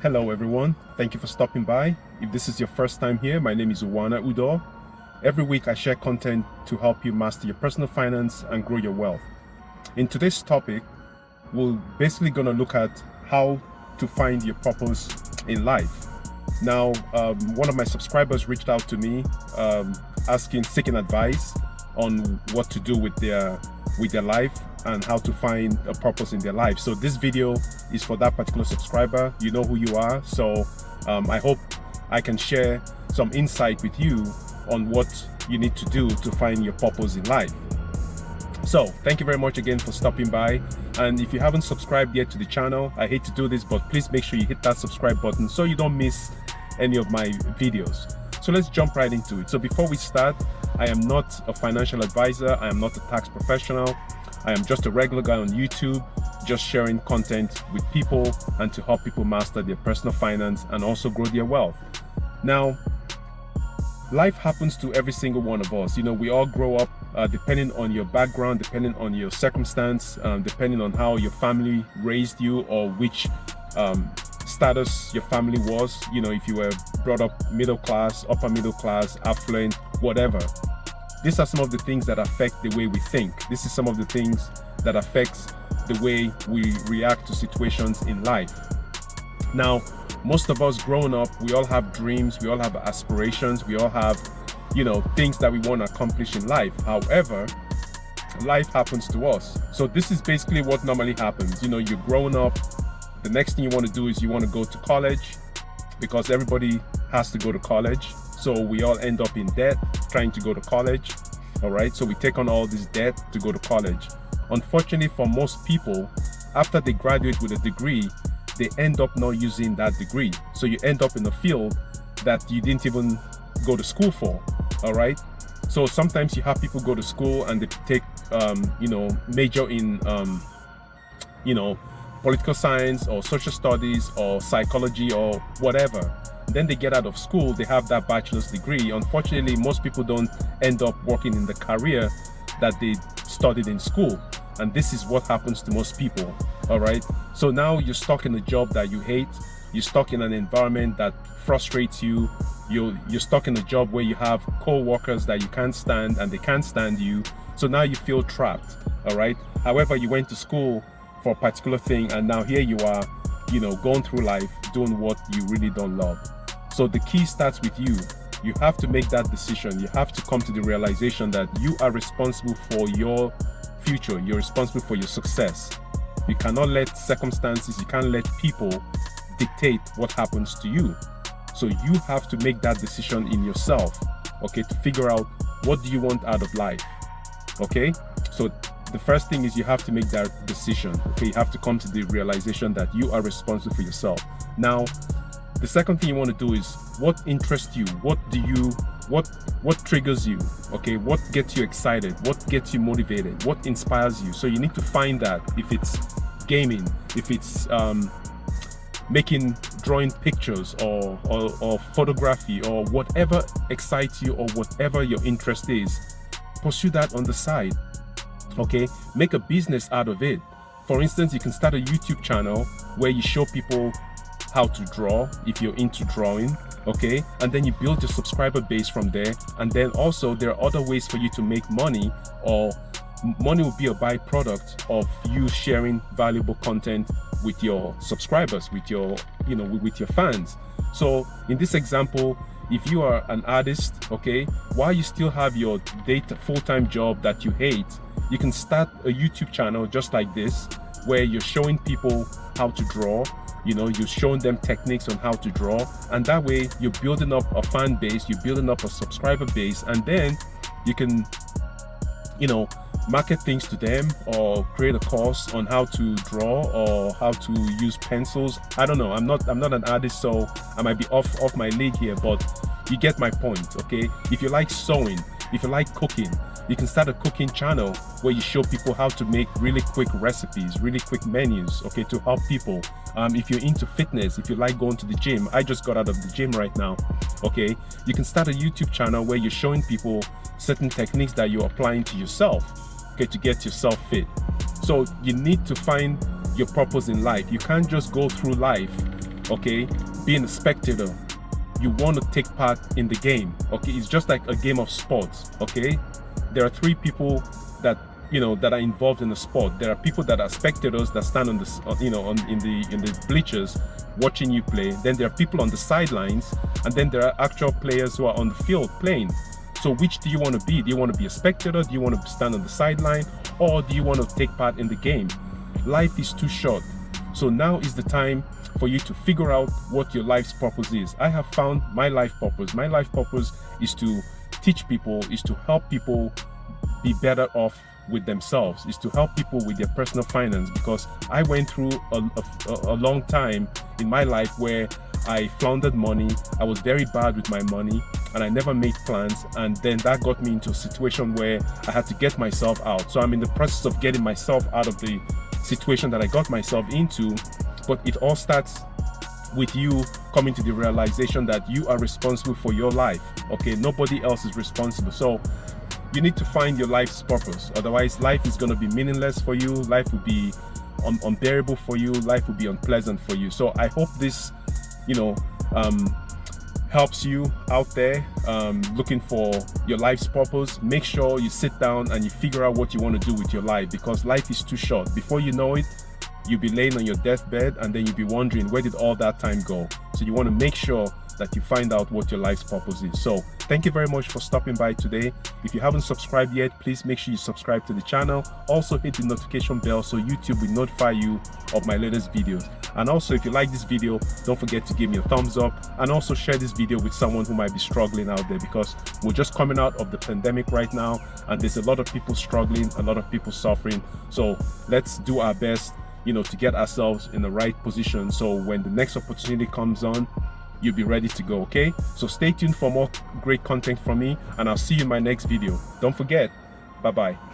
Hello everyone, thank you for stopping by. If this is your first time here, my name is Udoh. Every week I share content to help you master your personal finance and grow your wealth. In today's topic, we're basically going to look at how to find your purpose in life. Now, one of my subscribers reached out to me seeking advice on what to do with their life and how to find a purpose in their life. So this video is for that particular subscriber. You know who you are. So I hope I can share some insight with you on what you need to do to find your purpose in life. So thank you very much again for stopping by. And if you haven't subscribed yet to the channel, I hate to do this, but please make sure you hit that subscribe button so you don't miss any of my videos. So let's jump right into it. So before we start, I am not a financial advisor. I am not a tax professional. I am just a regular guy on YouTube, just sharing content with people and to help people master their personal finance and also grow their wealth. Now, life happens to every single one of us. You know, we all grow up depending on your background, depending on your circumstance, depending on how your family raised you or which status your family was. You know, if you were brought up middle class, upper middle class, affluent, whatever. These are some of the things that affect the way we think. This is some of the things that affects the way we react to situations in life. Now, most of us growing up, we all have dreams, we all have aspirations, we all have, you know, things that we want to accomplish in life. However, life happens to us. So this is basically what normally happens. You know, you're growing up, the next thing you want to do is you want to go to college because everybody has to go to college. So we all end up in debt trying to go to college. All right. So we take on all this debt to go to college. Unfortunately, for most people, after they graduate with a degree, they end up not using that degree. So you end up in a field that you didn't even go to school for. All right. So sometimes you have people go to school and they take, major in, political science or social studies or psychology or whatever. Then they get out of school, they have that bachelor's degree. Unfortunately, most people don't end up working in the career that they studied in school. And this is what happens to most people, all right? So now you're stuck in a job that you hate. You're stuck in an environment that frustrates you. You're stuck in a job where you have co-workers that you can't stand and they can't stand you. So now you feel trapped, all right? However, you went to school for a particular thing and now here you are, going through life doing what you really don't love. So the key starts with you. You have to make that decision. You have to come to the realization that you are responsible for your future. You're responsible for your success. You cannot let circumstances, you can't let people dictate what happens to you. So you have to make that decision in yourself, okay, to figure out what do you want out of life, okay? So the first thing is you have to make that decision, okay? You have to come to the realization that you are responsible for yourself. Now, the second thing you want to do is what interests you, what triggers you, okay? What gets you excited, what gets you motivated, what inspires you. So you need to find that. If it's gaming, if it's drawing pictures or photography or whatever excites you or whatever your interest is, pursue that on the side, okay? Make a business out of it. For instance, you can start a YouTube channel where you show people how to draw if you're into drawing, okay? And then you build your subscriber base from there. And then also there are other ways for you to make money, or money will be a byproduct of you sharing valuable content with your subscribers, with your fans. So in this example, if you are an artist, okay, while you still have your full-time job that you hate, you can start a YouTube channel just like this, where you're showing people how to draw. You're showing them techniques on how to draw, and that way you're building up a fan base, you're building up a subscriber base, and then you can, market things to them or create a course on how to draw or how to use pencils. I don't know. I'm not an artist, so I might be off my league here, but you get my point, okay? If you like sewing, if you like cooking, you can start a cooking channel where you show people how to make really quick recipes, really quick menus, okay, to help people. If you're into fitness, if you like going to the gym, I just got out of the gym right now, okay? You can start a YouTube channel where you're showing people certain techniques that you're applying to yourself, okay, to get yourself fit. So you need to find your purpose in life. You can't just go through life okay, being a spectator. You want to take part in the game, okay? It's just like a game of sports, okay? There are three people that that are involved in the sport. There are people that are spectators that stand on the in the bleachers watching you play. Then there are people on the sidelines, and then there are actual players who are on the field playing. So which do you want to be? Do you want to be a spectator? Do you want to stand on the sideline? Or do you want to take part in the game? Life is too short. So now is the time for you to figure out what your life's purpose is. I have found my life purpose. My life purpose is to teach people, is to help people be better off with themselves, is to help people with their personal finance, because I went through a long time in my life where I floundered money. I was very bad with my money and I never made plans, and then that got me into a situation where I had to get myself out. So I'm in the process of getting myself out of the situation that I got myself into, but it all starts with you coming to the realization that you are responsible for your life, okay? Nobody else is responsible. So you need to find your life's purpose. Otherwise, life is going to be meaningless for you. Life will be unbearable for you. Life will be unpleasant for you. So I hope this, helps you out there looking for your life's purpose. Make sure you sit down and you figure out what you want to do with your life, because life is too short. Before you know it, you'll be laying on your deathbed and then you'll be wondering, where did all that time go? So you want to make sure that you find out what your life's purpose is. So thank you very much for stopping by today. If you haven't subscribed yet, please make sure you subscribe to the channel. Also hit the notification bell so YouTube will notify you of my latest videos. And also, if you like this video, don't forget to give me a thumbs up, and also share this video with someone who might be struggling out there, because we're just coming out of the pandemic right now and there's a lot of people struggling, a lot of people suffering. So let's do our best, to get ourselves in the right position, so when the next opportunity comes on, you'll be ready to go, okay? So stay tuned for more great content from me, and I'll see you in my next video. Don't forget, bye-bye.